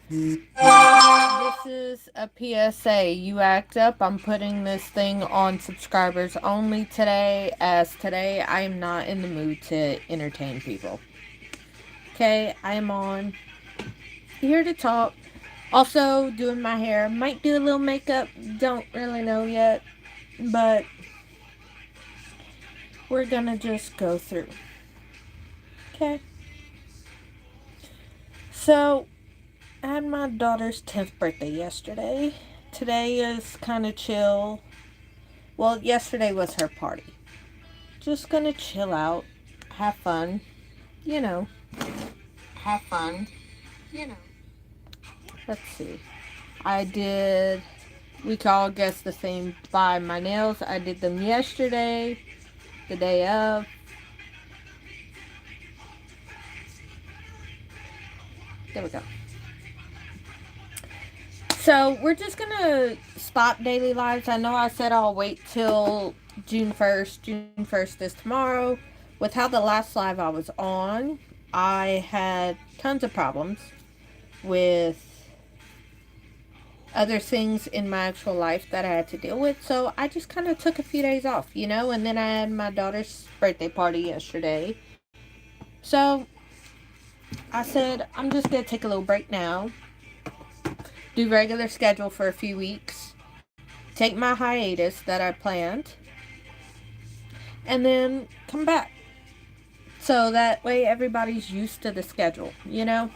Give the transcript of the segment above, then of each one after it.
This is a PSA. You act up. I'm putting this thing on subscribers only today, as today I am not in the mood to entertain people. Okay, I am on here to talk. Also, doing my hair. Might do a little makeup. Don't really know yet. But we're gonna just go through. Okay. So, I had my daughter's 10th birthday yesterday. Today is kind of chill. Well, yesterday was her party. Just gonna chill out, have fun, you know. Have fun. You know. Let's see. I did, we can all guess the same by my nails. I did them yesterday, the day of. There we go. So we're just gonna stop daily lives. I know I said I'll wait till June 1st. June 1st is tomorrow. With how the last live I was on, I had tons of problems with other things in my actual life that I had to deal with. So I just kind of took a few days off, you know, and then I had my daughter's birthday party yesterday. So I said, I'm just going to take a little break now, do regular schedule for a few weeks, take my hiatus that I planned, and then come back. So that way everybody's used to the schedule, you know?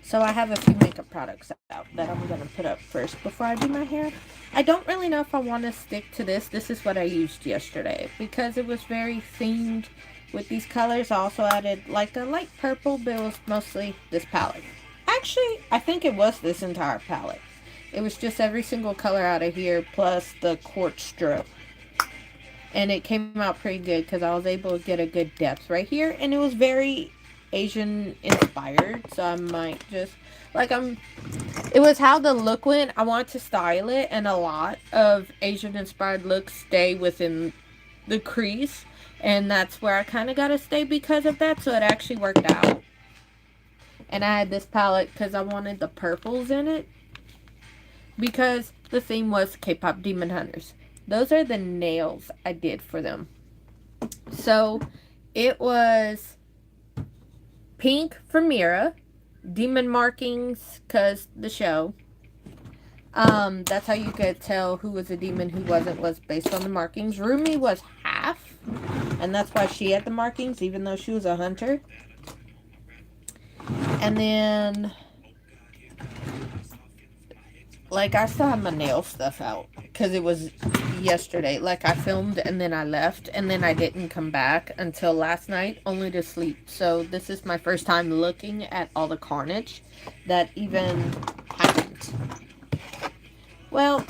So I have a few makeup products out that I'm going to put up first before I do my hair. I don't really know if I want to stick to this. This is what I used yesterday because it was very themed with these colors. I also added like a light purple, but it was mostly this palette. Actually, I think it was this entire palette. It was just every single color out of here plus the quartz strip. And it came out pretty good because I was able to get a good depth right here. And it was very Asian inspired. So I might just, like, it was how the look went. I want to style it. And a lot of Asian inspired looks stay within the crease. And that's where I kind of got to stay because of that. So it actually worked out. And I had this palette because I wanted the purples in it. Because the theme was K-pop Demon Hunters. Those are the nails I did for them. So it was pink for Mira, demon markings because the show. That's how you could tell who was a demon, who wasn't, was based on the markings. Rumi was half, and that's why she had the markings, even though she was a hunter. And then, like, I still have my nail stuff out because it was yesterday. Like, I filmed and then I left, and then I didn't come back until last night, only to sleep. So this is my first time looking at all the carnage that even happened. Well,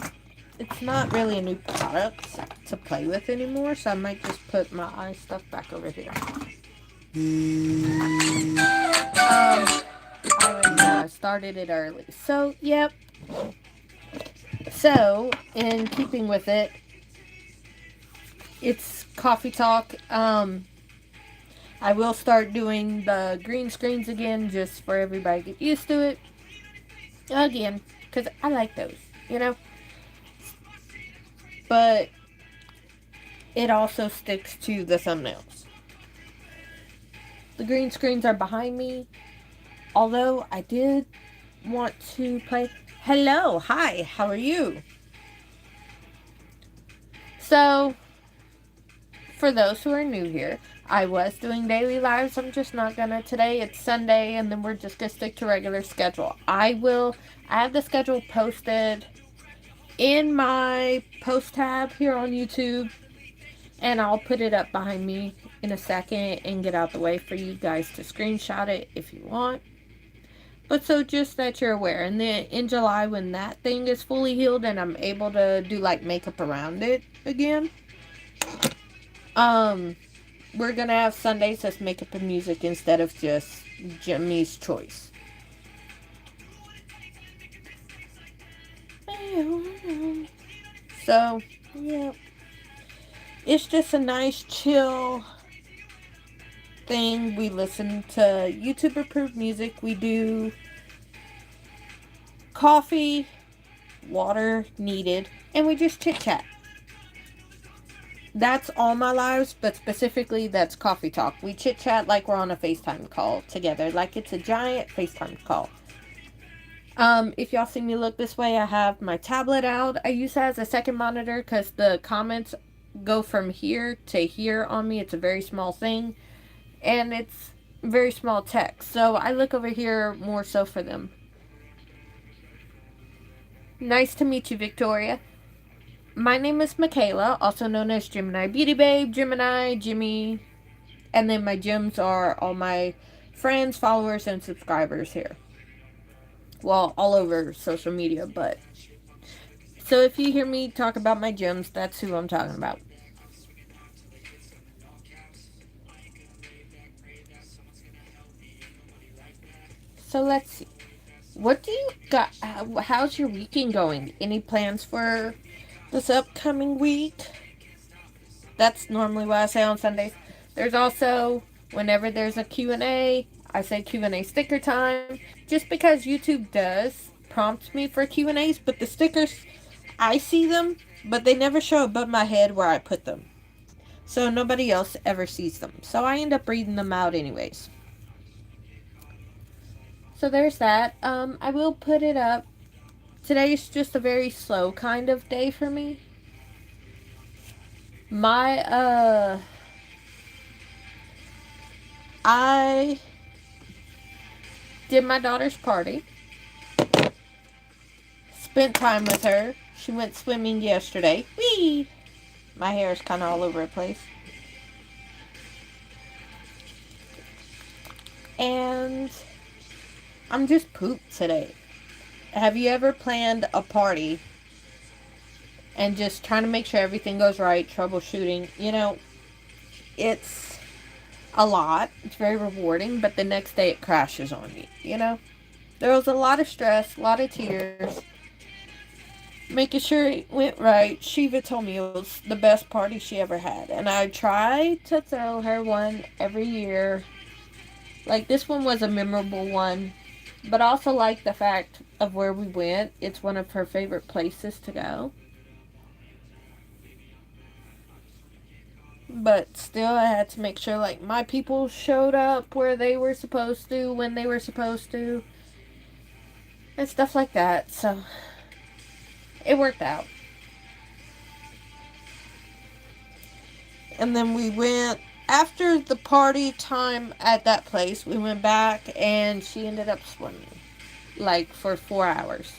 it's not really a new product to play with anymore, so I might just put my eye stuff back over here. I already know I started it early. So, yep. So, in keeping with it, it's coffee talk. I will start doing the green screens again just for everybody to get used to it. Again, because I like those, you know? But it also sticks to the thumbnails. The green screens are behind me. Although I did want to play. Hello, hi, how are you? So, for those who are new here, I was doing daily lives. I'm just not gonna today. It's Sunday, and then we're just gonna stick to regular schedule. I have the schedule posted in my post tab here on YouTube, and I'll put it up behind me in a second and get out the way for you guys to screenshot it if you want. But so just that you're aware, and then in July when that thing is fully healed and I'm able to do like makeup around it again, um, we're gonna have Sundays as makeup and music instead of just Jimmy's choice. So yeah, it's just a nice chill thing. We listen to YouTube approved music. We do coffee, water needed, and we just chit chat. That's all my lives, but specifically that's coffee talk. We chit chat like we're on a FaceTime call together, like it's a giant FaceTime call. If y'all see me look this way, I have my tablet out. I use that as a second monitor because the comments go from here to here on me. It's a very small thing, and it's very small text. So I look over here more so for them. Nice to meet you, Victoria. My name is Michaela, also known as Gemini Beauty Babe, Gemini, Jimmy, and then my gems are all my friends, followers, and subscribers here. Well, all over social media, but... So if you hear me talk about my gems, that's who I'm talking about. So let's see. What do you got? How's your weekend going? Any plans for this upcoming week? That's normally what I say on Sundays. There's also, whenever there's a Q&A, I say Q&A sticker time. Just because YouTube does prompt me for Q&As, but the stickers, I see them, but they never show above my head where I put them. So nobody else ever sees them. So I end up reading them out anyways. So there's that. I will put it up. Today's just a very slow kind of day for me. I did my daughter's party. Spent time with her. She went swimming yesterday. Whee! My hair is kind of all over the place. And I'm just pooped today. Have you ever planned a party and just trying to make sure everything goes right, troubleshooting? You know, it's a lot. It's very rewarding, but the next day it crashes on you, you know? There was a lot of stress, a lot of tears, making sure it went right. Shiva told me it was the best party she ever had, and I try to throw her one every year. Like, this one was a memorable one, but also like the fact of where we went. It's one of her favorite places to go. But still, I had to make sure, like, my people showed up where they were supposed to, when they were supposed to, and stuff like that. So, it worked out. And then we went, after the party time at that place, we went back and she ended up swimming, like, for 4 hours.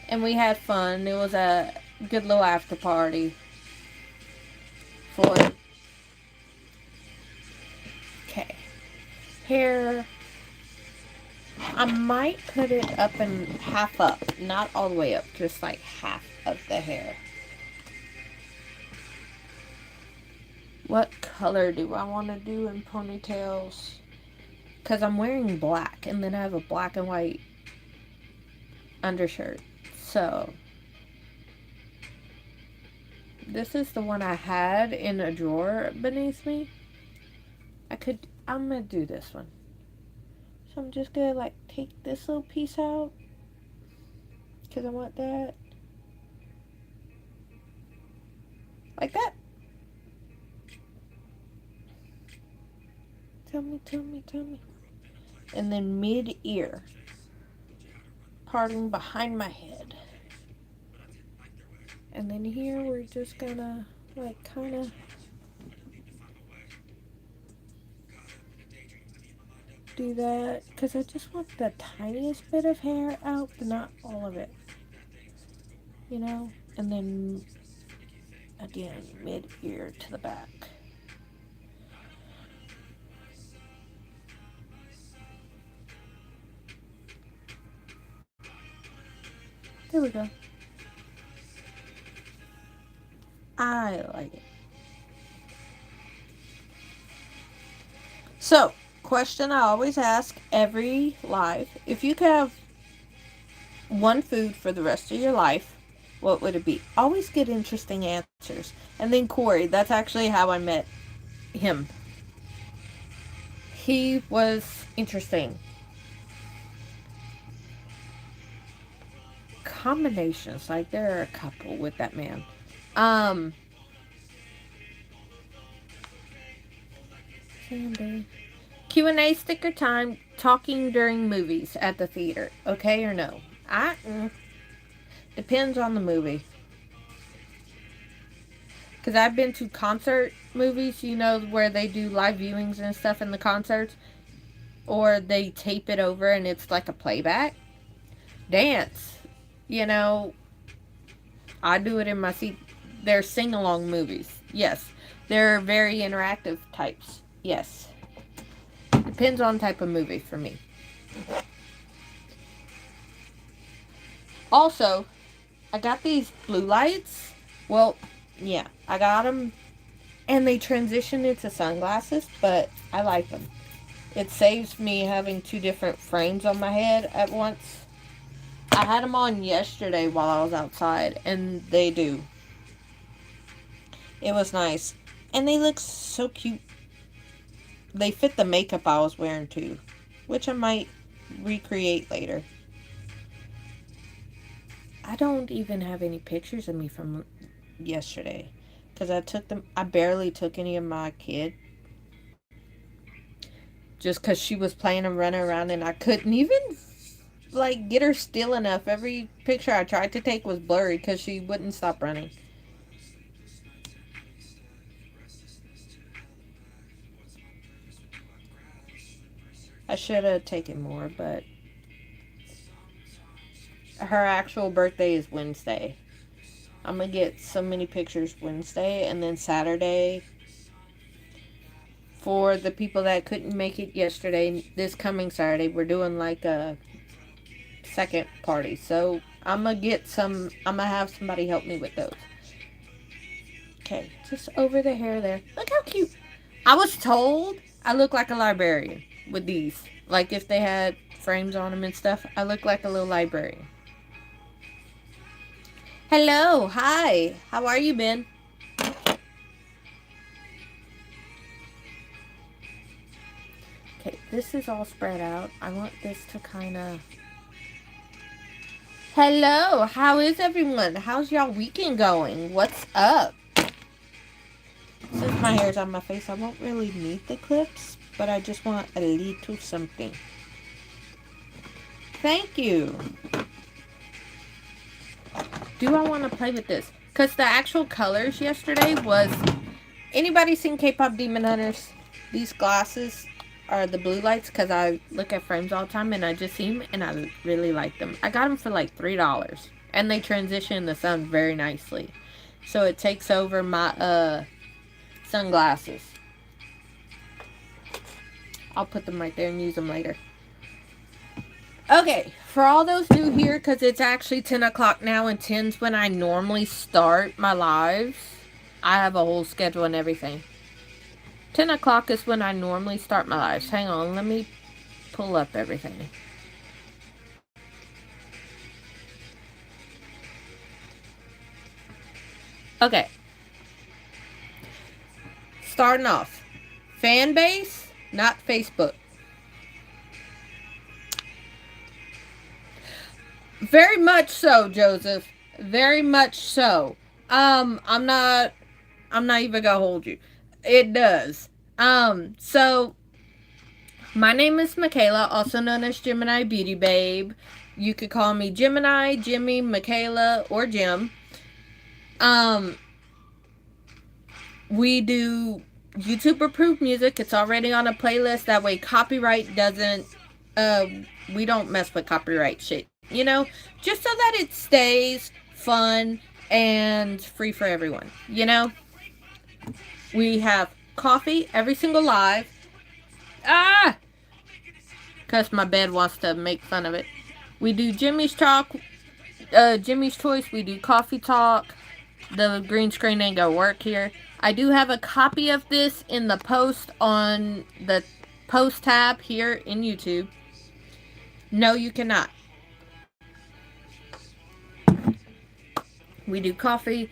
And we had fun. It was a good little after party for... Okay. Hair. I might put it up and half up. Not all the way up. Just like half of the hair. What color do I want to do in ponytails? Because I'm wearing black. And then I have a black and white undershirt. So... This is the one I had in a drawer beneath me. I'm going to do this one. So I'm just going to like take this little piece out. Because I want that. Like that. Tell me. And then mid-ear. Parting behind my head. And then here we're just gonna like kind of do that because I just want the tiniest bit of hair out, but not all of it, you know. And then again, mid-ear to the back. There we go. I like it. So, question I always ask every live. If you could have one food for the rest of your life, what would it be? Always get interesting answers. And then Corey, that's actually how I met him. He was interesting. combinations. Like, there are a couple with that man. Q&A sticker time. Talking during movies at the theater. Okay or no? Depends on the movie. Because I've been to concert movies, where they do live viewings and stuff in the concerts. Or they tape it over and it's like a playback. Dance. I do it in my seat. They're sing-along movies. Yes. They're very interactive types. Yes. Depends on type of movie for me. Also, I got these blue lights. Well, yeah, I got them. And they transition into sunglasses, but I like them. It saves me having two different frames on my head at once. I had them on yesterday while I was outside, and they do. It was nice. And they look so cute. They fit the makeup I was wearing too, which I might recreate later. I don't even have any pictures of me from yesterday because I barely took any of my kid just because she was playing and running around and I couldn't even get her still enough. Every picture I tried to take was blurry because she wouldn't stop running. I should have taken more, but her actual birthday is Wednesday. I'm going to get so many pictures Wednesday, and then Saturday, for the people that couldn't make it yesterday, this coming Saturday, we're doing a second party. So I'm going to have somebody help me with those. Okay, just over the hair there. Look how cute. I was told I look like a librarian with these. Like if they had frames on them and stuff, I look like a little librarian. Hello, hi. How are you, Ben? Okay, this is all spread out. I want this to kind of... Hello, how is everyone? How's y'all weekend going? What's up? Since my hair's on my face, I won't really need the clips, but I just want a little something. Thank you. Do I want to play with this? Because the actual colors yesterday was... Anybody seen K-Pop Demon Hunters? These glasses are the blue lights because I look at frames all the time and I just see them and I really like them. I got them for like $3 and they transition in the sun very nicely. So it takes over my sunglasses. I'll put them right there and use them later. Okay, for all those new here, because it's actually 10 o'clock now and 10's when I normally start my lives. I have a whole schedule and everything. 10 o'clock is when I normally start my lives. Hang on, let me pull up everything. Okay. Starting off. Fan base, not Facebook. Very much so, Joseph. Very much so. I'm not even gonna hold you. It does. So my name is Michaela, also known as Gemini Beauty Babe. You could call me Gemini, Jimmy, Michaela, or Jim. We do YouTube approved music. It's already on a playlist. That way copyright doesn't, we don't mess with copyright shit. Just so that it stays fun and free for everyone. We have coffee every single live. Because my bed wants to make fun of it. We do Jimmy's Talk, Jimmy's Choice. We do Coffee Talk. The green screen ain't gonna work here. I do have a copy of this in the post on the post tab here in YouTube. No, you cannot. We do coffee.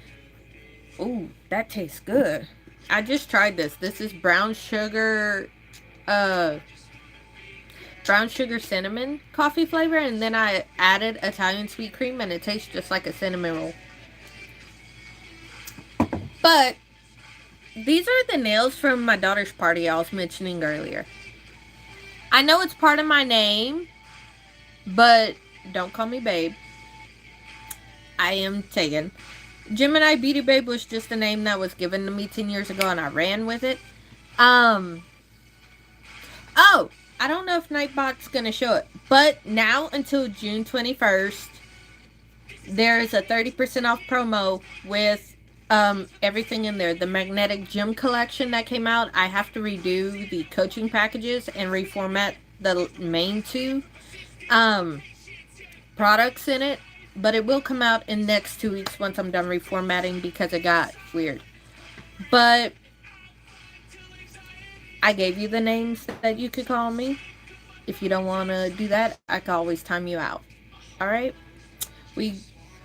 Ooh, that tastes good. I just tried this. This is brown sugar. brown sugar cinnamon coffee flavor, and then I added Italian sweet cream, and it tastes just like a cinnamon roll. But these are the nails from my daughter's party I was mentioning earlier. I know it's part of my name, but don't call me babe. I am Tegan. Gemini Beauty Babe was just a name that was given to me 10 years ago, and I ran with it. Oh, I don't know if Nightbot's going to show it, but now until June 21st, there's a 30% off promo with everything in there. The Magnetic Gym collection that came out, I have to redo the coaching packages and reformat the main two products in it, but it will come out in the next 2 weeks once I'm done reformatting because it got weird. But I gave you the names that you could call me. If you don't want to do that, I can always time you out. Alright? We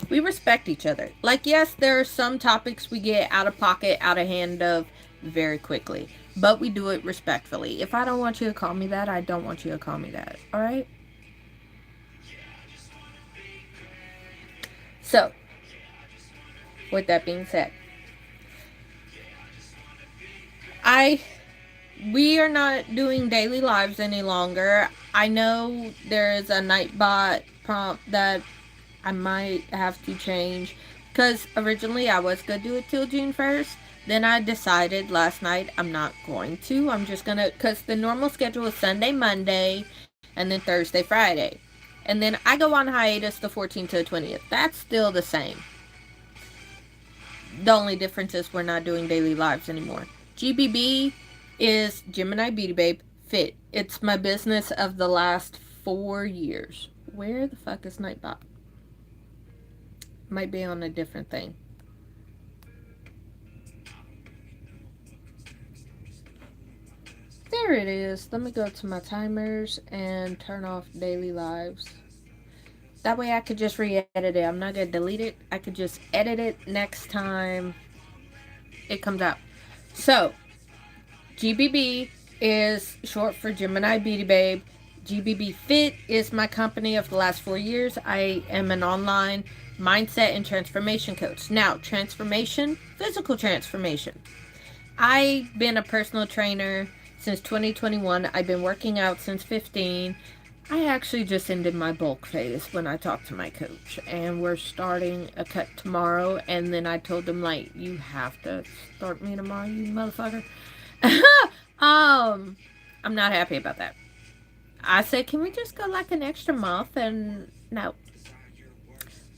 respect each other. Like, yes, there are some topics we get out of pocket, out of hand of very quickly. But we do it respectfully. If I don't want you to call me that, I don't want you to call me that. Alright? So, with that being said, we are not doing daily lives any longer. I know there is a Nightbot prompt that I might have to change, because originally I was going to do it till June 1st. Then I decided last night I'm not going to. I'm just going to, because the normal schedule is Sunday, Monday, and then Thursday, Friday. And then I go on hiatus the 14th to the 20th. That's still the same. The only difference is we're not doing daily lives anymore. GBB is Gemini Beauty Babe Fit. It's my business of the last 4 years. Where the fuck is Nightbot? Might be on a different thing. There it is. Let me go to my timers and turn off daily lives. That way I could just re-edit it. I'm not going to delete it. I could just edit it next time it comes out. So, GBB is short for Gemini Beauty Babe. GBB Fit is my company of the last 4 years. I am an online mindset and transformation coach. Now, transformation, physical transformation. I've been a personal trainer since 2021. I've been working out since 15. I actually just ended my bulk phase when I talked to my coach, and we're starting a cut tomorrow. And then I told them, like, you have to start me tomorrow, you motherfucker. I'm not happy about that. I said, can we just go like an extra month? And no.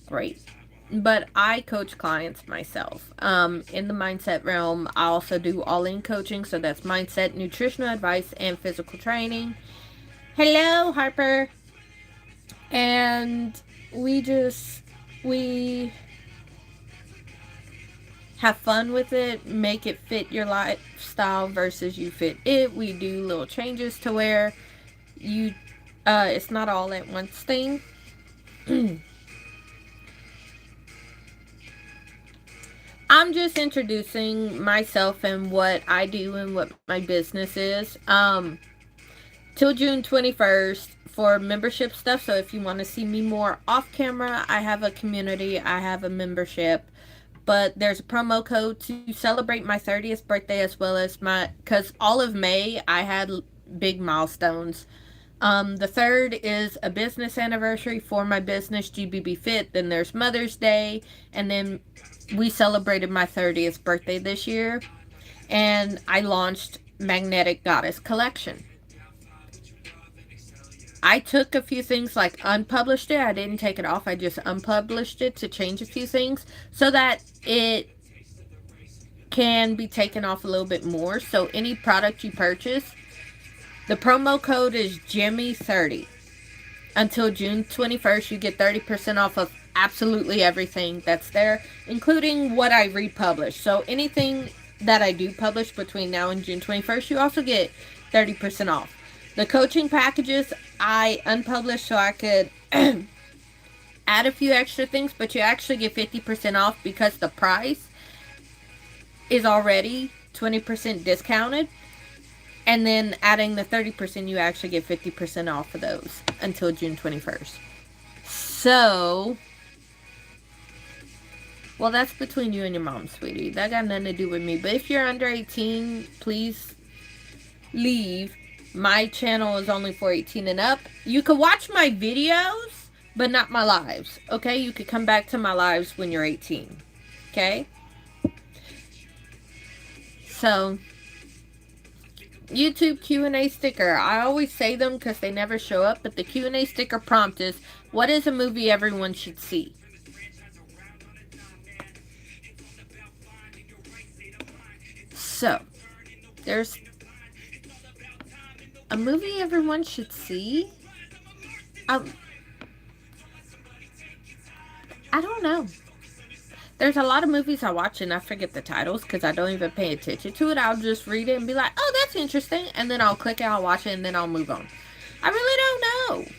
Great. But I coach clients myself. In the mindset realm, I also do all-in coaching. So that's mindset, nutritional advice, and physical training. Hello, Harper. And we have fun with it, make it fit your lifestyle versus you fit it. We do little changes to where you, it's not all at once thing. I'm just introducing myself and what I do and what my business is. Till June 21st for membership stuff. So if you want to see me more off camera, I have a community, I have a membership. But there's a promo code to celebrate my 30th birthday, as well as because all of May I had big milestones. The 3rd is a business anniversary for my business, GBB Fit. Then there's Mother's Day. And then we celebrated my 30th birthday this year. And I launched Magnetic Goddess Collection. I took a few things, like unpublished it. I didn't take it off. I just unpublished it to change a few things so that it can be taken off a little bit more. So any product you purchase, the promo code is Jimmy30. Until June 21st, you get 30% off of absolutely everything that's there, including what I republish. So anything that I do publish between now and June 21st, you also get 30% off. The coaching packages, I unpublished so I could add a few extra things, but you actually get 50% off because the price is already 20% discounted. And then adding the 30%, you actually get 50% off of those until June 21st. So, well, that's between you and your mom, sweetie. That got nothing to do with me. But if you're under 18, please leave. My channel is only for 18 and up. You can watch my videos, but not my lives. Okay? You could come back to my lives when you're 18. Okay? So, YouTube Q&A sticker. I always say them because they never show up, but the Q&A sticker prompt is, what is a movie everyone should see? So, there's a movie everyone should see? I don't know. There's a lot of movies I watch and I forget the titles because I don't even pay attention to it. I'll just read it and be like, oh, that's interesting. And then I'll click it, I'll watch it, and then I'll move on. I really don't know.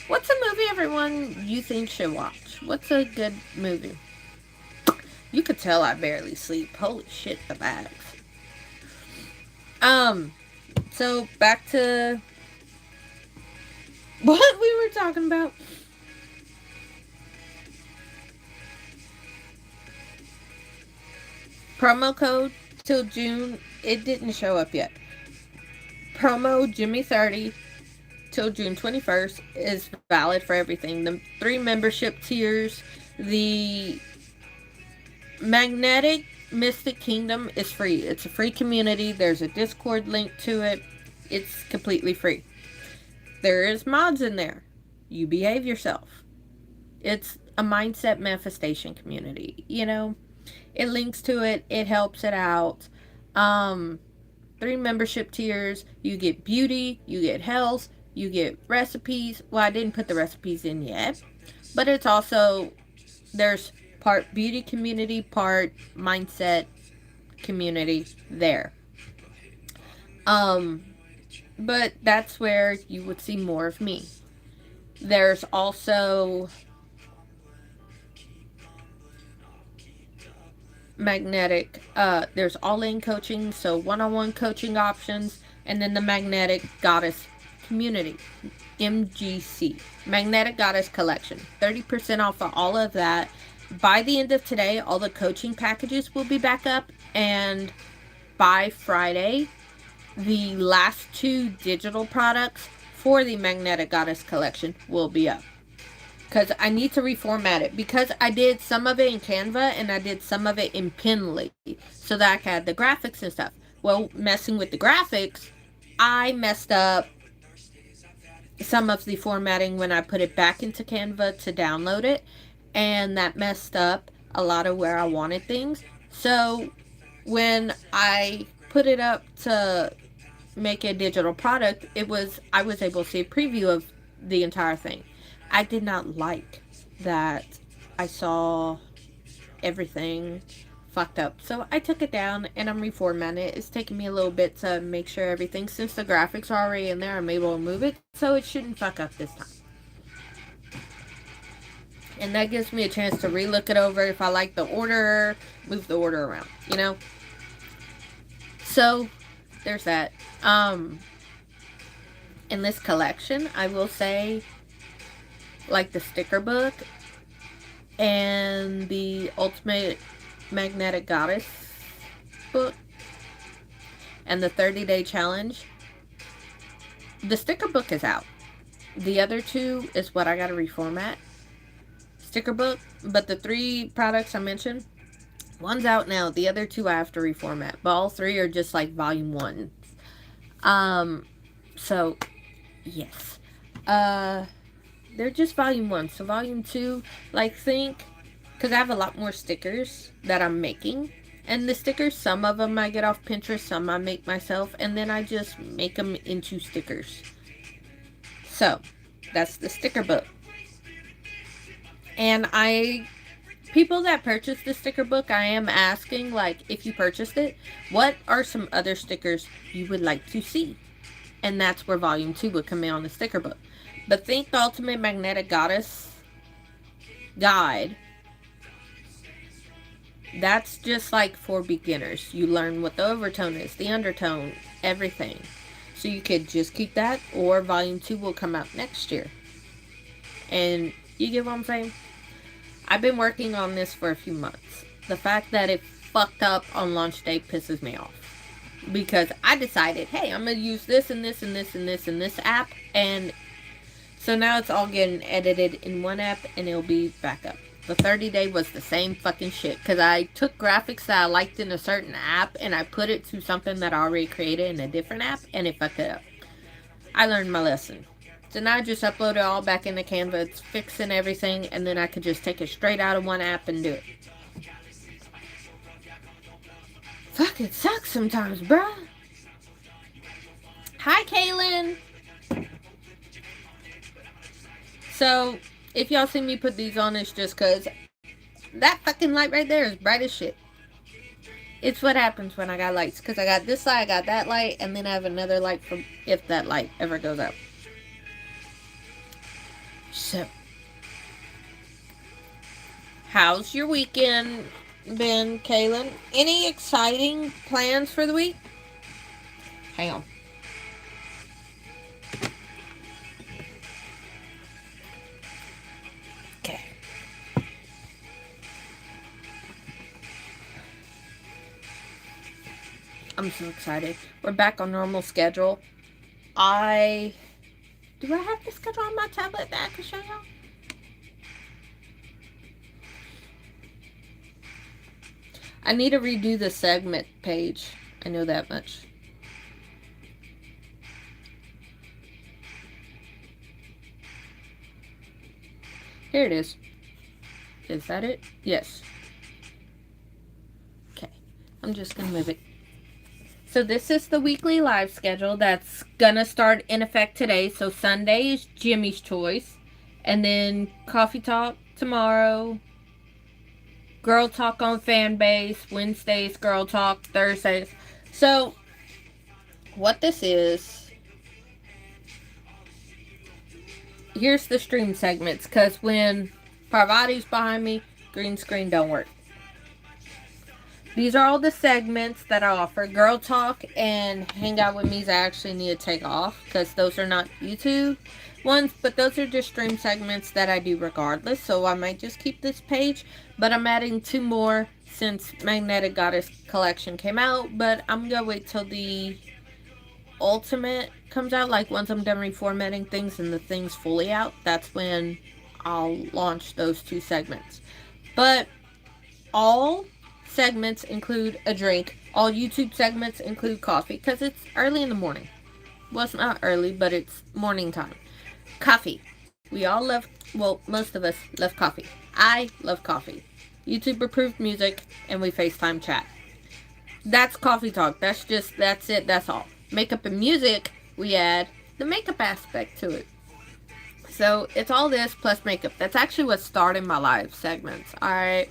What's a movie everyone you think should watch? What's a good movie? You could tell I barely sleep. Holy shit, the bags. So back to what we were talking about. Promo code till June. It didn't show up yet. Promo Jimmy30 till June 21st is valid for everything. The 3 membership tiers. The Magnetic Mystic Kingdom is free. It's a free community. There's a Discord link to it. It's completely free. There is mods in there. You behave yourself. It's a mindset manifestation community. You know, it links to it. It helps it out. 3 membership tiers. You get beauty. You get health. You get recipes. Well, I didn't put the recipes in yet. But it's also, there's part beauty community, part mindset community there. But that's where you would see more of me. There's also magnetic, there's all-in coaching, so one-on-one coaching options, and then the Magnetic Goddess community, MGC, Magnetic Goddess Collection. 30% off of all of that. By the end of today, all the coaching packages will be back up, and by Friday, the last 2 digital products for the Magnetic Goddess Collection will be up. Because I need to reformat it. Because I did some of it in Canva and I did some of it in Pinly. So that I could add the graphics and stuff. Well, messing with the graphics, I messed up some of the formatting when I put it back into Canva to download it. And that messed up a lot of where I wanted things. So when I put it up to make a digital product, I was able to see a preview of the entire thing. I did not like that I saw everything fucked up. So I took it down and I'm reformatting it. It's taking me a little bit to make sure everything, since the graphics are already in there, I'm able to move it. So it shouldn't fuck up this time. And that gives me a chance to relook it over. If I like the order, move the order around, you know? So there's that. In this collection, I will say, like the sticker book and the Ultimate Magnetic Goddess book and the 30-day challenge, the sticker book is out. The other 2 is what I got to reformat. Sticker book, but the 3 products I mentioned, one's out now. The other 2 I have to reformat, but all 3 are just like volume 1. So yes, they're just volume 1. So volume 2, like, think, because I have a lot more stickers that I'm making, and the stickers, some of them I get off Pinterest, some I make myself, and then I just make them into stickers. So that's the sticker book. And people that purchase the sticker book, I am asking, like, if you purchased it, what are some other stickers you would like to see? And that's where volume 2 would come in on the sticker book. But think the Ultimate Magnetic Goddess Guide That's just like for beginners. You learn what the overtone is, the undertone, everything. So you could just keep that, or volume 2 will come out next year. And you get what I'm saying? I've been working on this for a few months. The fact that it fucked up on launch day pisses me off. Because I decided, hey, I'm going to use this and this and this and this and this app. And so now it's all getting edited in one app and it'll be back up. The 30-day was the same fucking shit. Because I took graphics that I liked in a certain app and I put it to something that I already created in a different app and it fucked it up. I learned my lesson. So now I just upload it all back into Canva. It's fixing everything, and then I could just take it straight out of one app and do it. Fuck, it sucks sometimes, bruh. Hi, Kaylin. So, if y'all see me put these on, it's just because that fucking light right there is bright as shit. It's what happens when I got lights. Because I got this light, I got that light, and then I have another light for if that light ever goes out. So, how's your weekend been, Kaylin? Any exciting plans for the week? Hang on. Okay. I'm so excited. We're back on normal schedule. Do I have the schedule on my tablet that I can show y'all? I need to redo the segment page. I know that much. Here it is. Is that it? Yes. Okay. I'm just going to move it. So this is the weekly live schedule that's gonna start in effect today. So Sunday is Jimmy's Choice. And then Coffee Talk tomorrow. Girl Talk on Fanbase. Wednesdays, Girl Talk. Thursdays. So, what this is... Here's the stream segments. Because when Parvati's behind me, green screen don't work. These are all the segments that I offer. Girl Talk and Hang Out With Me's I actually need to take off because those are not YouTube ones, but those are just stream segments that I do regardless. So I might just keep this page, but I'm adding 2 more since Magnetic Goddess Collection came out. But I'm going to wait till the Ultimate comes out. Like once I'm done reformatting things and the thing's fully out, that's when I'll launch those 2 segments. But all segments include a drink. All YouTube segments include coffee because it's early in the morning. Well, it's not early, but it's morning time. Coffee. We all love, well, most of us love coffee. I love coffee. YouTube approved music, and we FaceTime chat. That's Coffee Talk. That's it. That's all. Makeup and music, we add the makeup aspect to it. So it's all this plus makeup. That's actually what started my live segments. Alright.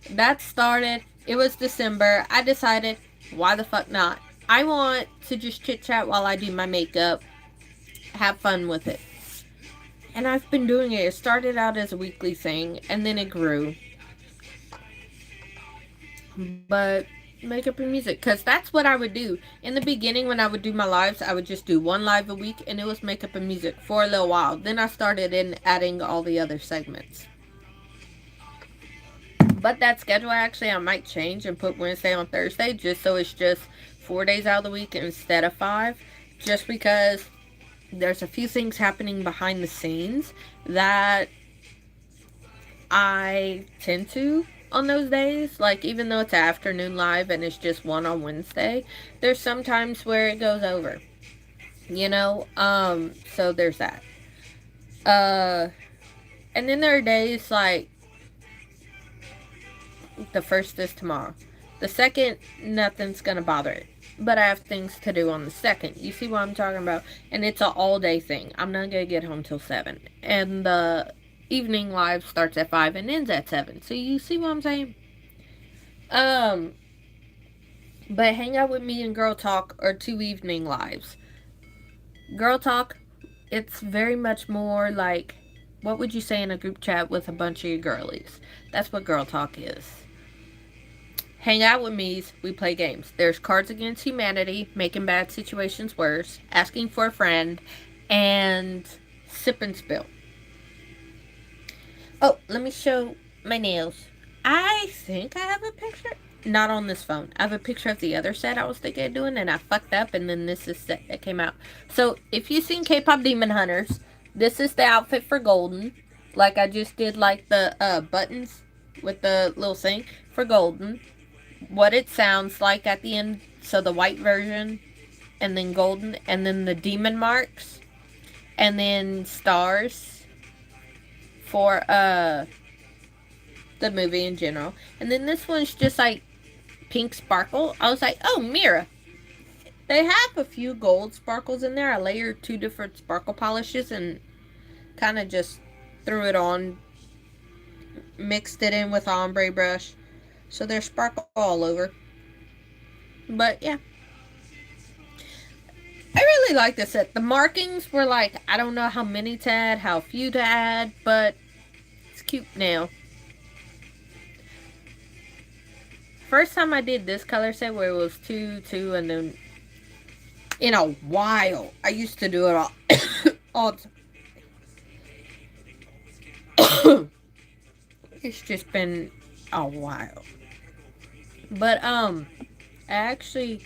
That started, it was December. I decided, why the fuck not? I want to just chit chat while I do my makeup. Have fun with it. And I've been doing it. It started out as a weekly thing, and then it grew. But makeup and music, because that's what I would do. In the beginning, when I would do my lives, I would just do 1 live a week, and it was makeup and music for a little while. Then I started adding all the other segments. But that schedule, actually, I might change and put Wednesday on Thursday, just so it's just 4 days out of the week instead of 5. Just because there's a few things happening behind the scenes that I tend to on those days. Like, even though it's afternoon live and it's just 1 on Wednesday, there's some times where it goes over. You know? So there's that. And then there are days like, the 1st is tomorrow. The 2nd, nothing's gonna bother it. But I have things to do on the 2nd. You see what I'm talking about? And it's an all-day thing. I'm not gonna get home till 7. And the evening live starts at 5 and ends at 7. So you see what I'm saying? But Hang Out With Me and Girl Talk are 2 evening lives. Girl Talk, it's very much more like, what would you say in a group chat with a bunch of your girlies? That's what Girl Talk is. Hang out with me's, we play games. There's Cards Against Humanity, making bad situations worse, asking for a friend, and sip and spill. Oh, let me show my nails. I think I have a picture. Not on this phone. I have a picture of the other set I was thinking of doing, and I fucked up, and then this is set that came out. So, if you've seen K-Pop Demon Hunters, this is the outfit for Golden. Like I just did, like the buttons with the little thing for Golden. What it sounds like at the end. So the white version, and then Golden, and then the demon marks, and then stars for the movie in general. And then this one's just like pink sparkle. I was like, oh, Mira. They have a few gold sparkles in there. I layered 2 different sparkle polishes and kind of just threw it on, mixed it in with ombre brush. So there's sparkle all over. But yeah. I really like this set. The markings were like, I don't know how many to add, how few to add, but it's cute now. First time I did this color set where it was 2, 2, and then in a while. I used to do it all it's just been a while. But I actually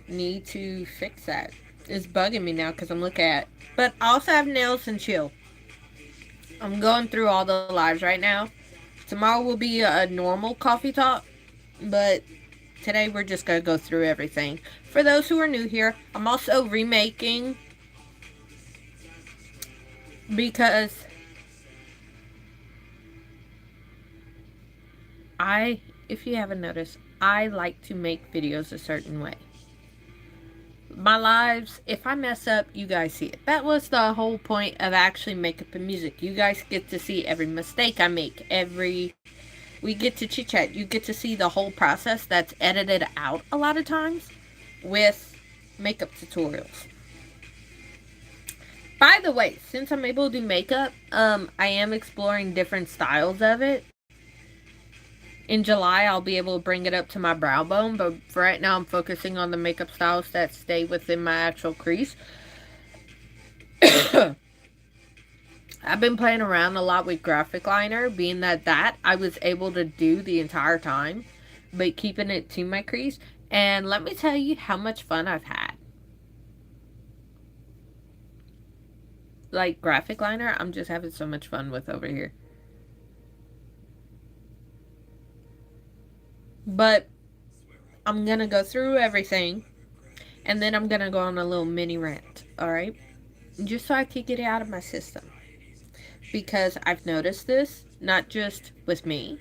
need to fix that. It's bugging me now because I'm looking at it. But I also have nails and chill. I'm going through all the lives right now. Tomorrow will be a normal coffee talk, but today we're just going to go through everything. For those who are new here, I'm also remaking because if you haven't noticed, I like to make videos a certain way. My lives, if I mess up, you guys see it. That was the whole point of actually makeup and music. You guys get to see every mistake I make, we get to chit chat. You get to see the whole process that's edited out a lot of times with makeup tutorials. By the way, since I'm able to do makeup, I am exploring different styles of it. In July, I'll be able to bring it up to my brow bone, but for right now, I'm focusing on the makeup styles that stay within my actual crease. I've been playing around a lot with graphic liner, being that I was able to do the entire time, but keeping it to my crease. And let me tell you how much fun I've had. Like, graphic liner, I'm just having so much fun with over here. But I'm going to go through everything, and then I'm going to go on a little mini rant, alright? Just so I can get it out of my system. Because I've noticed this, not just with me,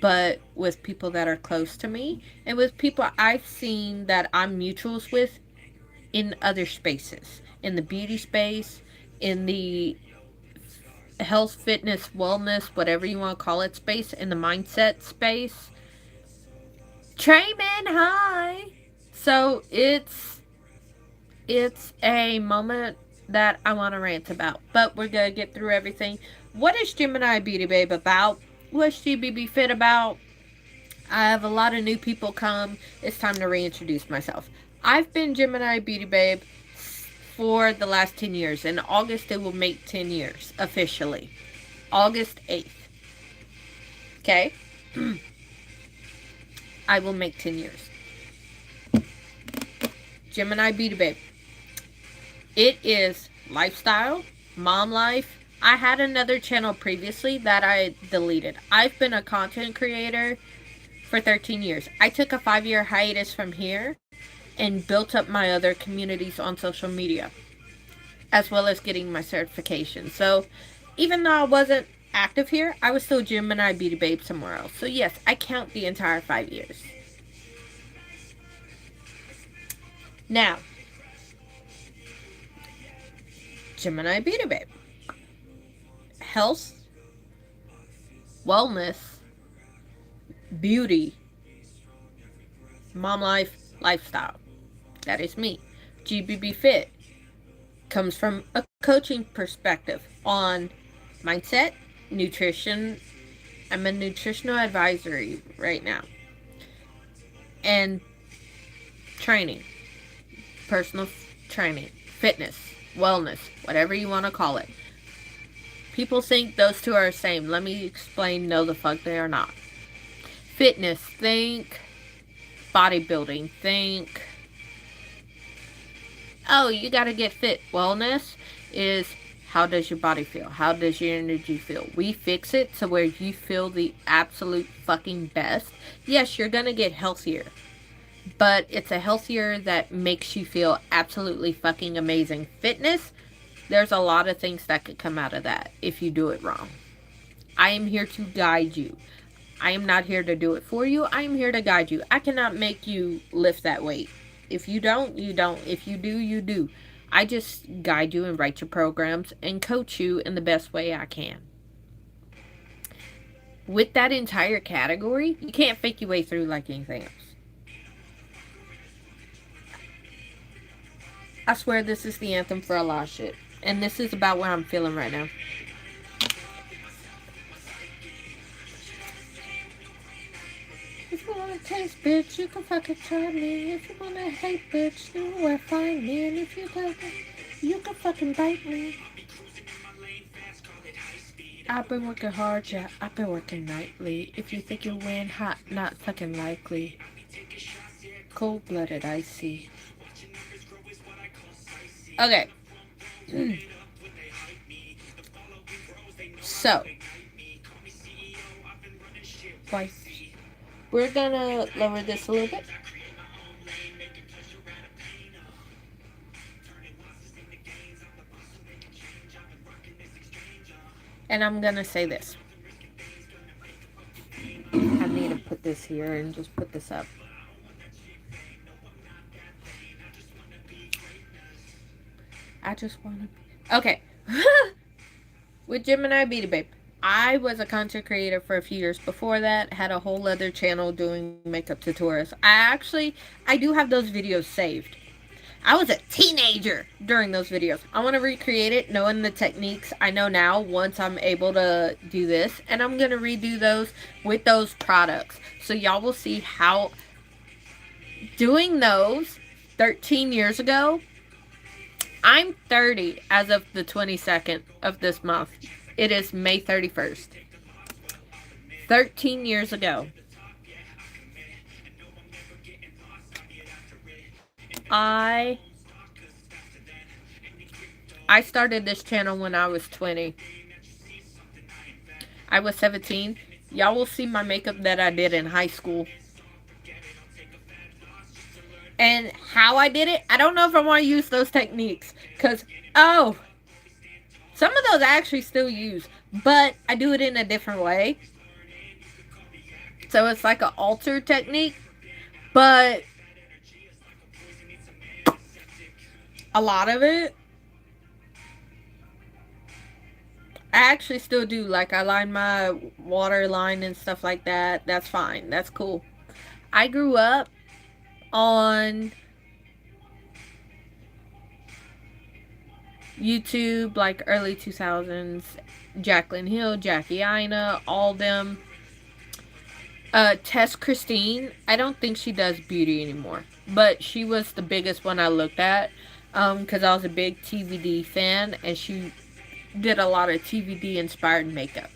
but with people that are close to me, and with people I've seen that I'm mutuals with in other spaces. In the beauty space, in the health, fitness, wellness, whatever you want to call it space, in the mindset space. Trayman, hi! So, it's a moment that I want to rant about. But we're going to get through everything. What is Gemini Beauty Babe about? What's GBB Fit about? I have a lot of new people come. It's time to reintroduce myself. I've been Gemini Beauty Babe for the last 10 years. In August, it will make 10 years, officially. August 8th. Okay? I will make 10 years. Gemini Beauty Babe. It is lifestyle, mom life. I had another channel previously that I deleted. I've been a content creator for 13 years. I took a 5-year hiatus from here and built up my other communities on social media, as well as getting my certification. So, even though I wasn't active here, I was still Gemini Beauty Babe somewhere else. So yes, I count the entire 5 years. Now, Gemini Beauty Babe. Health, wellness, beauty, mom life, lifestyle. That is me. GBB Fit comes from a coaching perspective on mindset, nutrition. I'm a nutritional advisory right now. and training, personal training, fitness, wellness, whatever you want to call it. People think those two are the same. Let me explain. No, the fuck they are not. Fitness, think bodybuilding, think, oh, you gotta get fit. Wellness is, how does your body feel? How does your energy feel? We fix it to where you feel the absolute fucking best. Yes, you're gonna get healthier, but it's a healthier that makes you feel absolutely fucking amazing. Fitness, there's a lot of things that could come out of that if you do it wrong. I am here to guide you. I am not here to do it for you. I am here to guide you. I cannot make you lift that weight. If you don't, you don't. If you do, you do. I just guide you and write your programs and coach you in the best way I can. With that entire category, you can't fake your way through like anything else. I swear this is the anthem for a lot of shit. And this is about what I'm feeling right now. If you wanna taste, bitch, you can fucking try me. If you wanna hate, bitch, you know where to find me. And if you don't, you can fucking bite me. I've been working hard, yeah, I've been working nightly. If you think you'll win, hot, not fucking likely. Cold-blooded, icy. Okay. So. Twice. We're gonna lower this a little bit. And I'm gonna say this. I need to put this here and just put this up. I just wanna... Okay. With Gemini Beauty Babe. I was a content creator for a few years before that. Had a whole other channel doing makeup tutorials. I do have those videos saved. I was a teenager during those videos. I want to recreate it, knowing the techniques I know now once I'm able to do this. And I'm going to redo those with those products. So y'all will see how doing those 13 years ago. I'm 30 as of the 22nd of this month. It is May 31st. 13 years ago. I started this channel when I was 20. I was 17. Y'all will see my makeup that I did in high school. And how I did it, I don't know if I want to use those techniques. Because, some of those I actually still use. But I do it in a different way. So it's like an alter technique. But a lot of it, I actually still do. Like, I line my waterline and stuff like that. That's fine. That's cool. I grew up on YouTube, like, early 2000s. Jaclyn Hill, Jackie Aina, all them. Tess Christine. I don't think she does beauty anymore. But she was the biggest one I looked at. Because I was a big TVD fan, and she did a lot of TVD inspired makeup.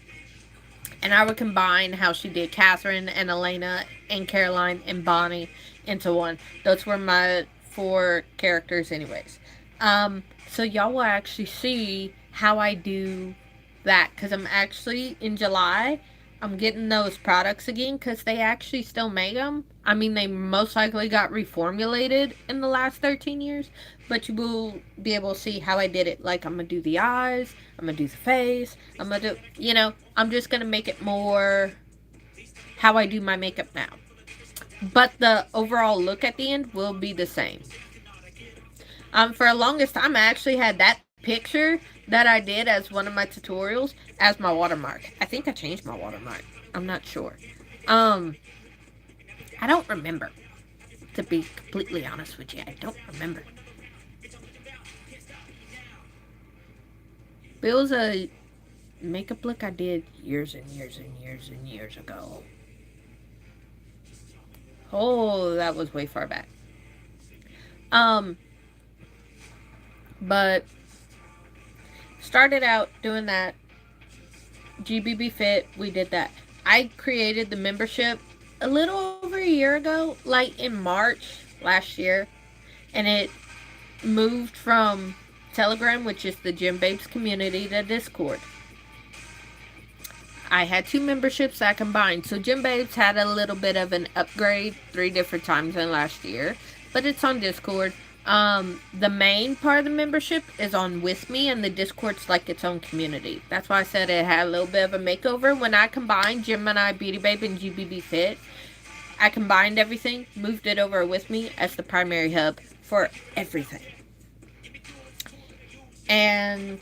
And I would combine how she did Catherine and Elena and Caroline and Bonnie into one. Those were my 4 characters anyways. So y'all will actually see how I do that. Because I'm actually, in July, I'm getting those products again. Because they actually still make them. I mean, they most likely got reformulated in the last 13 years. But you will be able to see how I did it. Like, I'm going to do the eyes. I'm going to do the face. I'm going to do, I'm just going to make it more how I do my makeup now. But the overall look at the end will be the same. For the longest time, I actually had that picture that I did as one of my tutorials as my watermark. I think I changed my watermark. I'm not sure. I don't remember. To be completely honest with you, I don't remember. But it was a makeup look I did years and years and years and years ago. Oh, that was way far back. But started out doing that. GBB Fit, we did that. I created the membership a little over a year ago, like in March last year, and it moved from Telegram, which is the Gym Babes community, to Discord. I had 2 memberships that I combined. So Gym Babes had a little bit of an upgrade 3 different times in last year, but it's on Discord. The main part of the membership is on With Me, and the Discord's like its own community. That's why I said it had a little bit of a makeover. When I combined Gemini Beauty Babe and GBB Fit, I combined everything, moved it over With Me as the primary hub for everything. And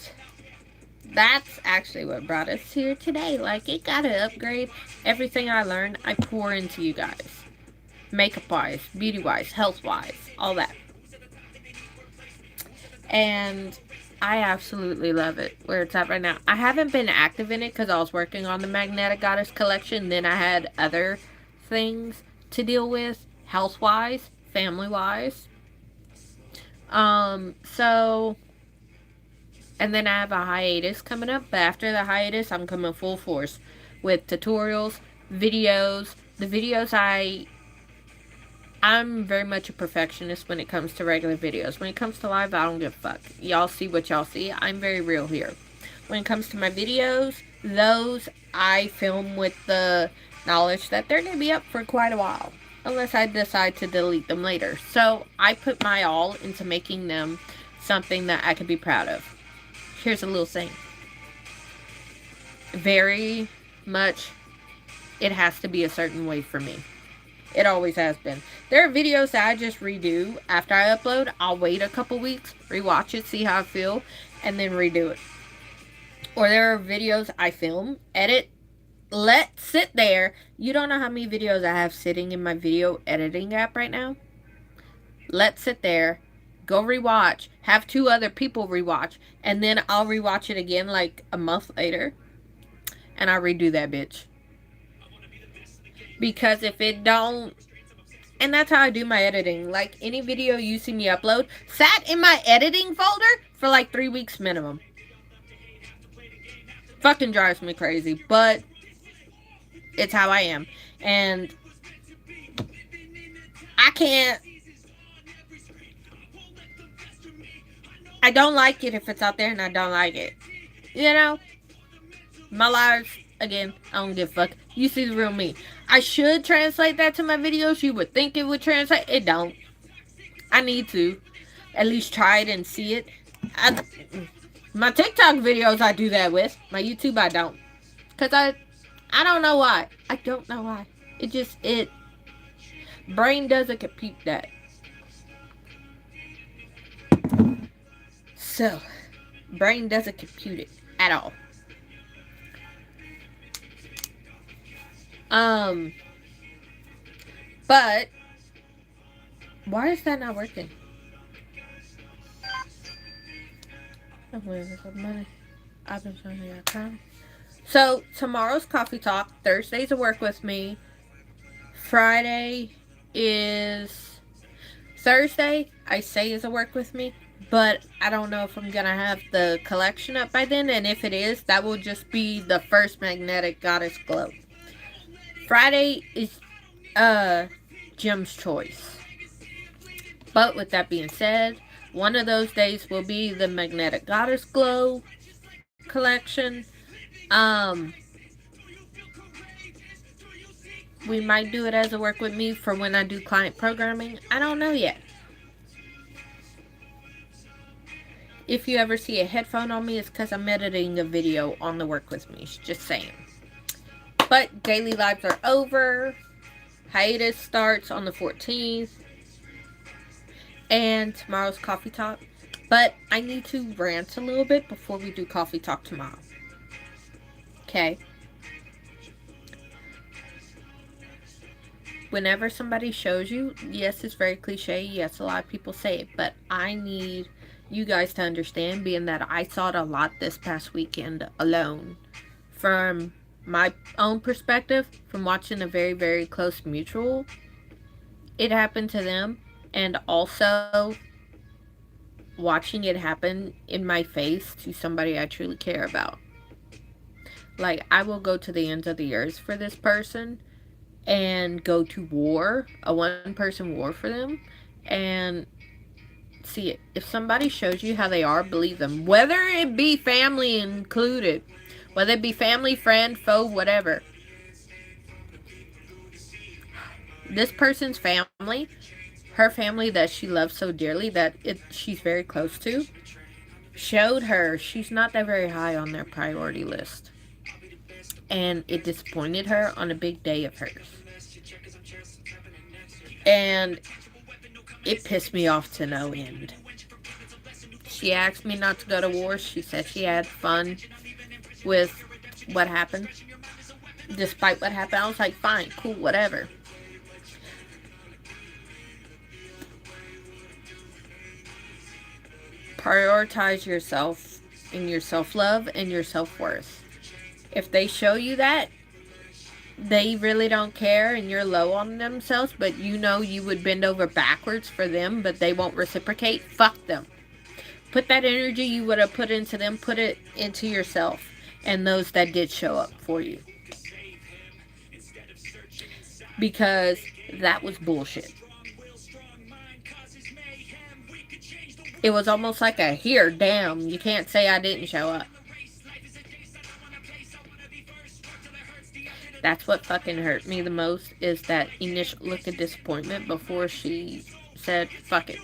that's actually what brought us here today. Like, it got to upgrade. Everything I learned, I pour into you guys. Makeup-wise, beauty-wise, health-wise, all that. And I absolutely love it where it's at right now. I haven't been active in it because I was working on the Magnetic Goddess collection. Then I had other things to deal with, health-wise, family-wise. So, and then I have a hiatus coming up. But after the hiatus, I'm coming full force with tutorials, videos. The videos I'm very much a perfectionist when it comes to regular videos. When it comes to live, I don't give a fuck. Y'all see what y'all see. I'm very real here. When it comes to my videos, those I film with the knowledge that they're going to be up for quite a while. Unless I decide to delete them later. So, I put my all into making them something that I could be proud of. Here's a little thing. Very much, it has to be a certain way for me. It always has been. There are videos that I just redo after I upload. I'll wait a couple weeks, rewatch it, see how I feel, and then redo it. Or there are videos I film, edit, let sit there. You don't know how many videos I have sitting in my video editing app right now. Let sit there, go rewatch, have 2 other people rewatch, and then I'll rewatch it again like a month later, and I redo that bitch. Because if it don't, and that's how I do my editing. Like, any video you see me upload sat in my editing folder for like 3 weeks minimum. Fucking drives me crazy, but it's how I am. And I don't like it if it's out there, and I don't like it. You know? My lives, again, I don't give a fuck. You see the real me. I should translate that to my videos. You would think it would translate. It don't. I need to at least try it and see it. My TikTok videos I do that with. My YouTube I don't. Because I don't know why. I don't know why. Brain doesn't compute that. So, brain doesn't compute it at all. But why is that not working? I've been showing you that time. So tomorrow's coffee talk. Thursday's a work with me. Thursday I say is a work with me, but I don't know if I'm gonna have the collection up by then, and if it is, that will just be the first Magnetic Goddess Glow. Friday is Jim's choice. But with that being said, one of those days will be the Magnetic Goddess Glow collection. We might do it as a work with me for when I do client programming. I don't know yet. If you ever see a headphone on me, it's because I'm editing a video on the work with me. Just saying. But daily lives are over. Hiatus starts on the 14th. And tomorrow's coffee talk. But I need to rant a little bit before we do coffee talk tomorrow. Okay. Whenever somebody shows you, yes, it's very cliche. Yes, a lot of people say it. But I need you guys to understand, being that I saw it a lot this past weekend alone. From my own perspective, from watching a very, very close mutual, it happen to them, and also watching it happen in my face to somebody I truly care about. Like, I will go to the ends of the earth for this person and go to war, a one person war for them, and see it. If somebody shows you how they are, believe them. Whether it be family included, whether it be family, friend, foe, whatever. This person's family, her family that she loves so dearly that she's very close to, showed her she's not that very high on their priority list. And it disappointed her on a big day of hers. And it pissed me off to no end. She asked me not to go to war. She said she had fun with what happened. Despite what happened, I was like, fine, cool, whatever. Prioritize yourself in your self-love and your self-worth. If they show you that they really don't care and you're low on themselves, but you know you would bend over backwards for them, but they won't reciprocate, fuck them. Put that energy you would have put into them, put it into yourself and those that did show up for you. Because that was bullshit. It was almost like a, here, damn, you can't say I didn't show up. That's what fucking hurt me the most, is that initial look of disappointment before she said, fuck it.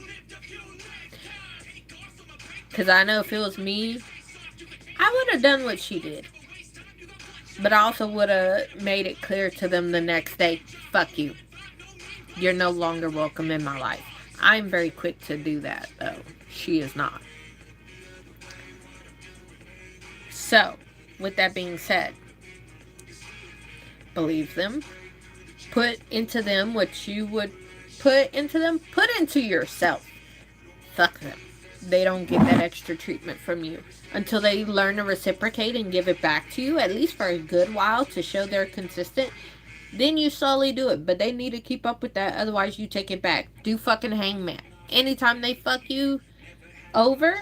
Because I know if it was me, I would have done what she did. But I also would have made it clear to them the next day, fuck you. You're no longer welcome in my life. I'm very quick to do that, though. She is not. So, with that being said, believe them. Put into them what you would put into them. Put into yourself. Fuck them. They don't get that extra treatment from you. Until they learn to reciprocate and give it back to you, at least for a good while, to show they're consistent. Then you slowly do it. But they need to keep up with that. Otherwise, you take it back. Do fucking hangman. Anytime they fuck you over,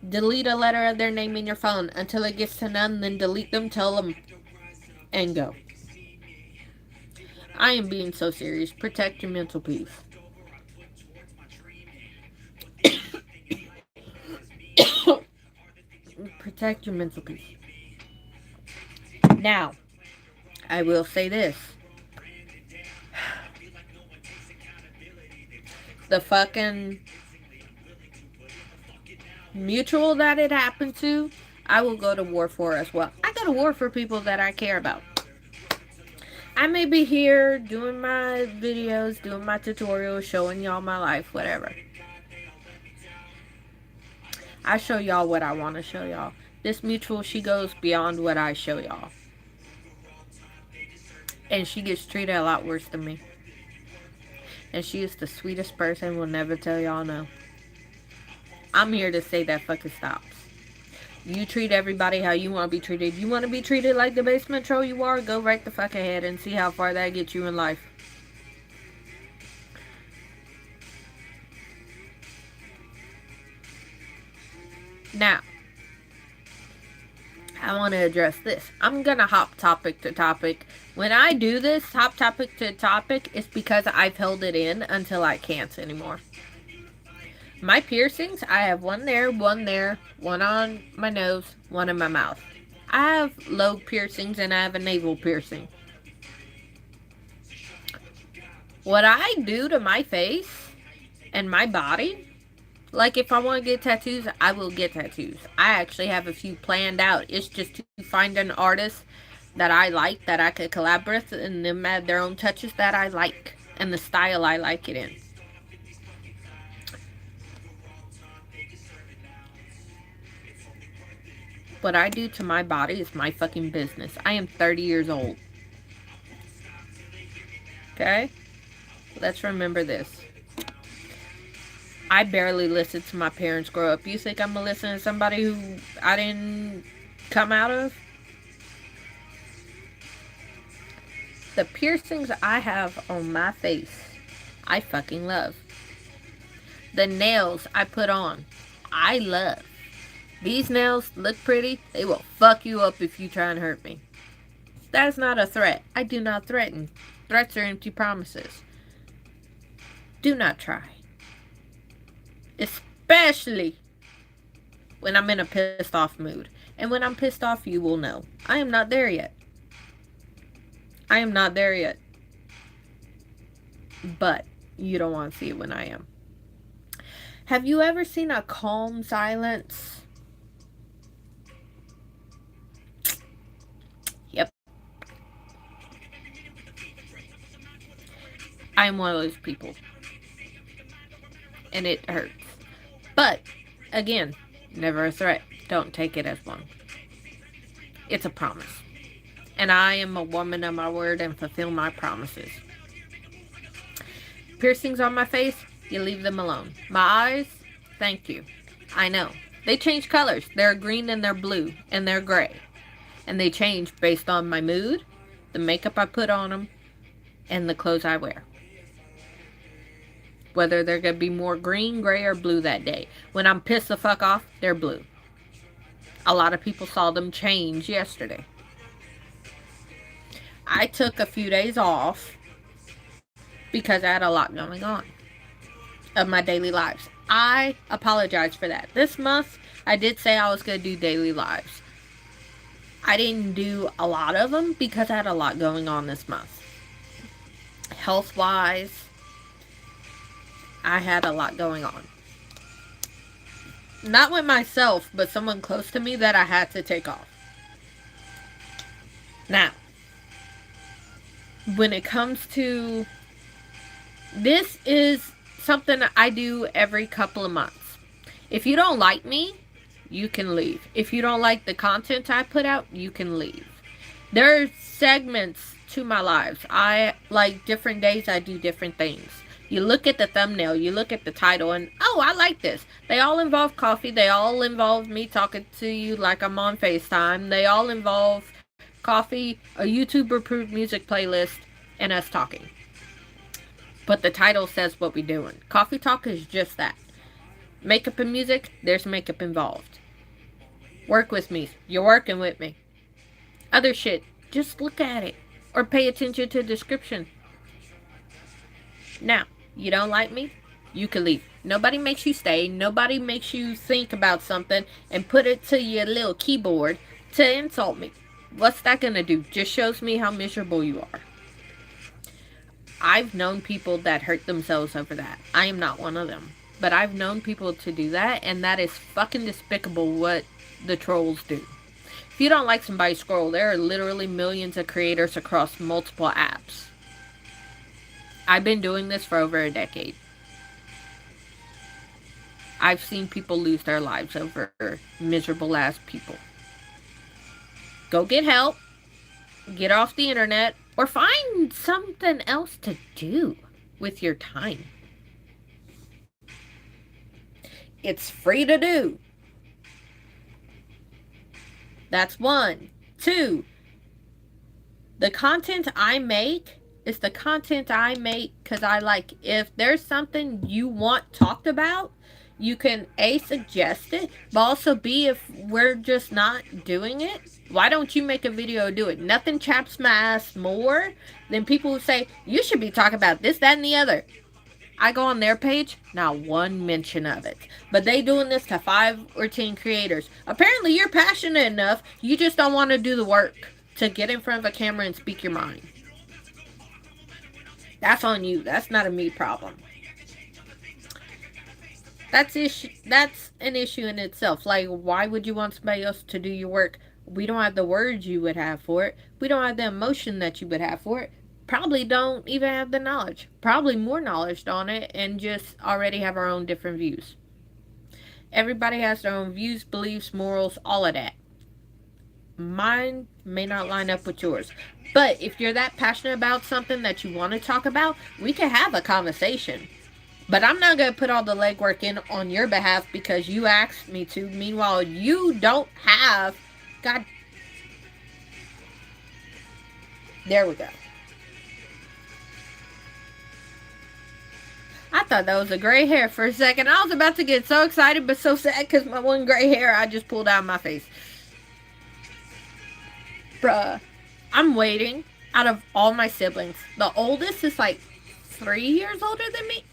delete a letter of their name in your phone until it gets to none. Then delete them, tell them, and go. I am being so serious. Protect your mental peace. Protect your mental peace. Now, I will say this. The fucking mutual that it happened to, I will go to war for as well. I go to war for people that I care about. I may be here doing my videos, doing my tutorials, showing y'all my life, whatever. I show y'all what I want to show y'all. This mutual, she goes beyond what I show y'all. And she gets treated a lot worse than me. And she is the sweetest person, will never tell y'all no. I'm here to say that fucking stops. You treat everybody how you want to be treated. You want to be treated like the basement troll you are? Go right the fuck ahead and see how far that gets you in life. Now, I want to address this. I'm going to hop topic to topic. When I do this, hop topic to topic, it's because I've held it in until I can't anymore. My piercings, I have one there, one on my nose, one in my mouth. I have lobe piercings and I have a navel piercing. What I do to my face and my body, like if I want to get tattoos, I will get tattoos. I actually have a few planned out. It's just to find an artist that I like, that I could collaborate with, and them add their own touches that I like and the style I like it in. What I do to my body is my fucking business. I am 30 years old. Okay? Let's remember this. I barely listened to my parents grow up. You think I'm gonna listen to somebody who I didn't come out of? The piercings I have on my face I fucking love. The nails I put on, I love. These nails look pretty. They will fuck you up if you try and hurt me. That is not a threat. I do not threaten. Threats are empty promises. Do not try. Especially when I'm in a pissed off mood. And when I'm pissed off, you will know. I am not there yet. I am not there yet. But you don't want to see it when I am. Have you ever seen a calm silence? Yep. I am one of those people. And it hurts. But, again, never a threat. Don't take it as one. It's a promise. And I am a woman of my word and fulfill my promises. Piercings on my face, you leave them alone. My eyes, thank you. I know. They change colors. They're green and they're blue and they're gray. And they change based on my mood, the makeup I put on them, and the clothes I wear. Whether they're going to be more green, gray, or blue that day. When I'm pissed the fuck off, they're blue. A lot of people saw them change yesterday. I took a few days off because I had a lot going on of my daily lives. I apologize for that. This month, I did say I was going to do daily lives. I didn't do a lot of them because I had a lot going on this month. Health-wise, I had a lot going on. Not with myself, but someone close to me that I had to take off. Now, when it comes to... This is something I do every couple of months. If you don't like me, you can leave. If you don't like the content I put out, you can leave. There are segments to my lives. I like different days I do different things. You look at the thumbnail, you look at the title, and oh, I like this. They all involve coffee. They all involve me talking to you like I'm on FaceTime. They all involve coffee, a YouTube-approved music playlist, and us talking. But the title says what we're doing. Coffee Talk is just that. Makeup and music, there's makeup involved. Work with me. You're working with me. Other shit, just look at it. Or pay attention to the description. Now, you don't like me? You can leave. Nobody makes you stay. Nobody makes you think about something and put it to your little keyboard to insult me. What's that gonna do? Just shows me how miserable you are. I've known people that hurt themselves over that. I am not one of them. But I've known people to do that, and that is fucking despicable what the trolls do. If you don't like somebody, scroll. There are literally millions of creators across multiple apps. I've been doing this for over a decade. I've seen people lose their lives over miserable ass people. Go get help. Get off the internet. Or find something else to do with your time. It's free to do. That's one. Two, the content I make is the content I make because I like. If there's something you want talked about, you can A, suggest it, but also B, if we're just not doing it, why don't you make a video do it? Nothing chaps my ass more than people who say, you should be talking about this, that, and the other. I go on their page, not one mention of it. But they doing this to 5 or 10 creators. Apparently you're passionate enough, you just don't want to do the work to get in front of a camera and speak your mind. That's on you. That's not a me problem. That's an issue in itself. Like, why would you want somebody else to do your work? We don't have the words you would have for it. We don't have the emotion that you would have for it. Probably don't even have the knowledge. Probably more knowledge on it and just already have our own different views. Everybody has their own views, beliefs, morals, all of that. Mine may not line up with yours. But if you're that passionate about something that you want to talk about, we can have a conversation. But I'm not going to put all the legwork in on your behalf because you asked me to. Meanwhile, you don't have... God. There we go. I thought that was a gray hair for a second. I was about to get so excited but so sad because my one gray hair I just pulled out of my face. Bruh. I'm waiting. Out of all my siblings, the oldest is like 3 years older than me.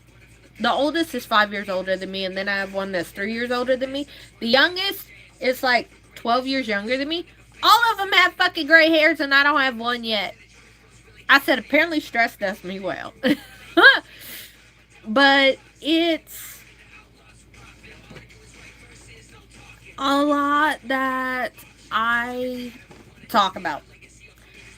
The oldest is 5 years older than me, and then I have one that's 3 years older than me. The youngest is like 12 years younger than me. All of them have fucking gray hairs, and I don't have one yet. I said, apparently stress does me well. But it's a lot that I talk about.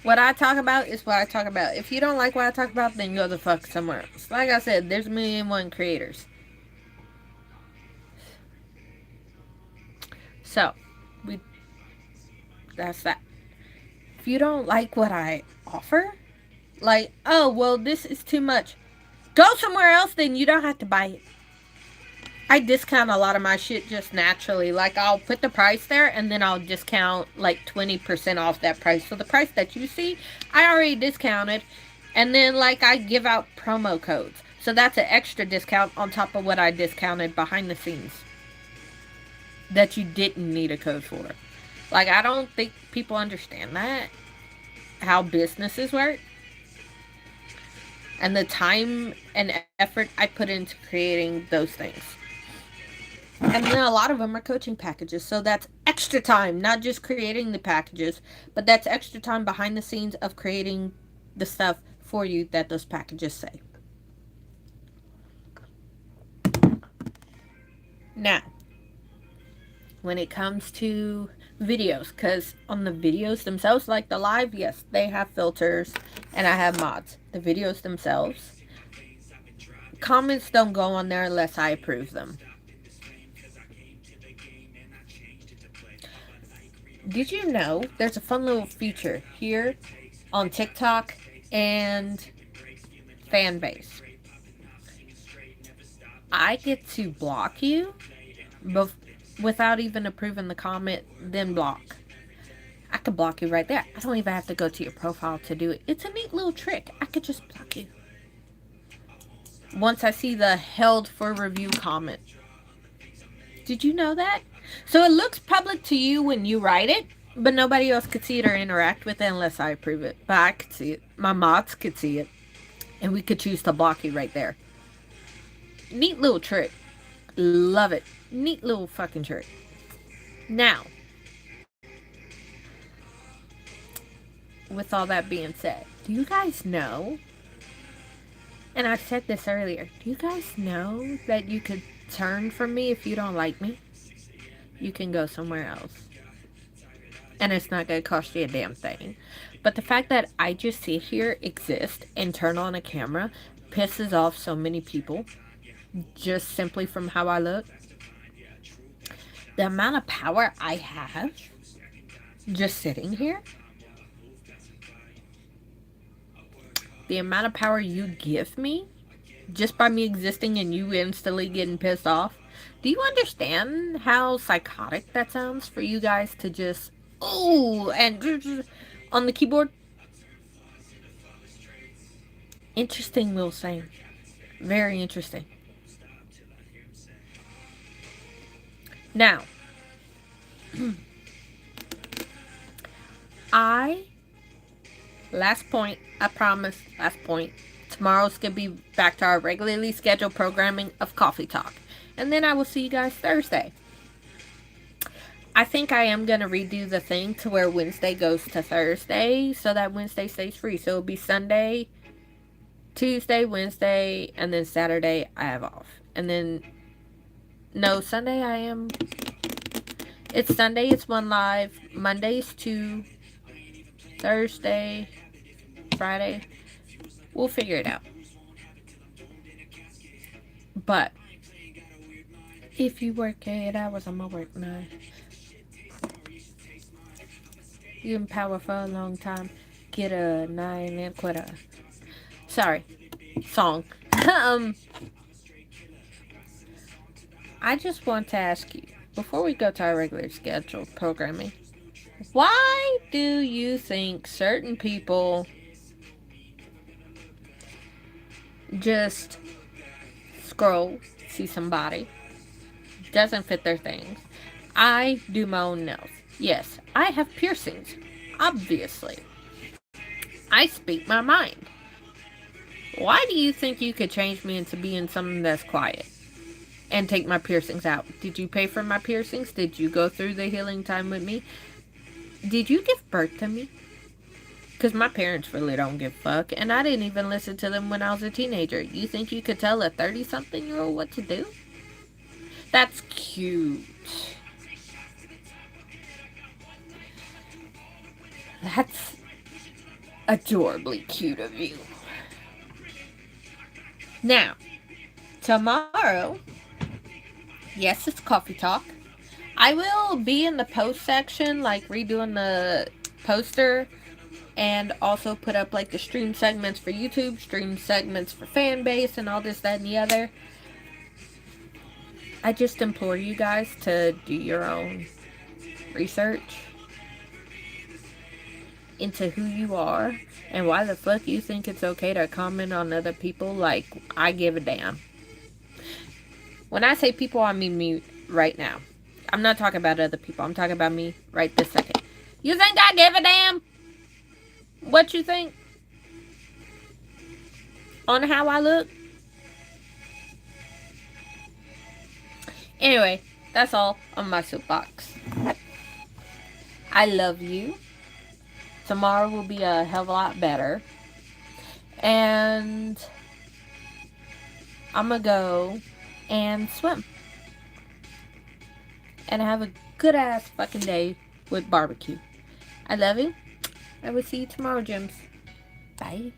What I talk about is what I talk about. If you don't like what I talk about, then go the fuck somewhere else. Like I said, there's 1,000,001 creators. So, that's that. If you don't like what I offer, like, oh, well, this is too much, go somewhere else, then you don't have to buy it. I discount a lot of my shit just naturally. Like, I'll put the price there, and then I'll discount, like, 20% off that price. So the price that you see, I already discounted. And then, like, I give out promo codes. So that's an extra discount on top of what I discounted behind the scenes that you didn't need a code for. Like, I don't think people understand that. How businesses work. And the time and effort I put into creating those things. And then a lot of them are coaching packages. So that's extra time, not just creating the packages, but that's extra time behind the scenes of creating the stuff for you that those packages say. Now, when it comes to videos, because on the videos themselves, like the live, yes, they have filters and I have mods. The videos themselves, comments don't go on there unless I approve them. Did you know there's a fun little feature here on TikTok and Fanbase? I get to block you without even approving the comment, then block. I could block you right there. I don't even have to go to your profile to do it. It's a neat little trick. I could just block you once I see the held for review comment. Did you know that? So it looks public to you when you write it, but nobody else could see it or interact with it unless I approve it. But I could see it. My mods could see it. And we could choose to block you right there. Neat little trick. Love it. Neat little fucking trick. Now, with all that being said, do you guys know, and I said this earlier, do you guys know that you could turn from me if you don't like me? You can go somewhere else. And it's not going to cost you a damn thing. But the fact that I just sit here, exist, and turn on a camera pisses off so many people. Just simply from how I look. The amount of power I have just sitting here. The amount of power you give me just by me existing and you instantly getting pissed off. Do you understand how psychotic that sounds for you guys to just, oh, and on the keyboard? Interesting little saying. Very interesting. Now, last point, I promise, last point. Tomorrow's going to be back to our regularly scheduled programming of Coffee Talk. And then I will see you guys Thursday. I think I am going to redo the thing to where Wednesday goes to Thursday so that Wednesday stays free. So it'll be Sunday, Tuesday, Wednesday, and then Saturday I have off. And then, no, Sunday I am, it's Sunday, it's 1 live, Monday's 2, Thursday, Friday, we'll figure it out. But if you work 8 hours, I'm gonna work 9. You in power for a long time. Get a 9 and quit a. Sorry, song. I just want to ask you before we go to our regular scheduled programming. Why do you think certain people just scroll, see somebody, doesn't fit their things. I do my own nails. Yes, I have piercings, obviously. I speak my mind. Why do you think you could change me into being something that's quiet and take my piercings out? Did you pay for my piercings? Did you go through the healing time with me? Did you give birth to me? Because my parents really don't give a fuck, and I didn't even listen to them when I was a teenager. You think you could tell a 30-something-year-old what to do? That's cute. That's adorably cute of you. Now, tomorrow, yes, it's coffee talk. I will be in the post section, like redoing the poster, and also put up like the stream segments for YouTube, stream segments for fan base, and all this, that, and the other. I just implore you guys to do your own research into who you are and why the fuck you think it's okay to comment on other people like I give a damn. When I say people, I mean me right now. I'm not talking about other people. I'm talking about me right this second. You think I give a damn what you think on how I look? Anyway, that's all on my soapbox. I love you. Tomorrow will be a hell of a lot better. And I'm going to go and swim. And have a good ass fucking day with barbecue. I love you. I will see you tomorrow, Gems. Bye.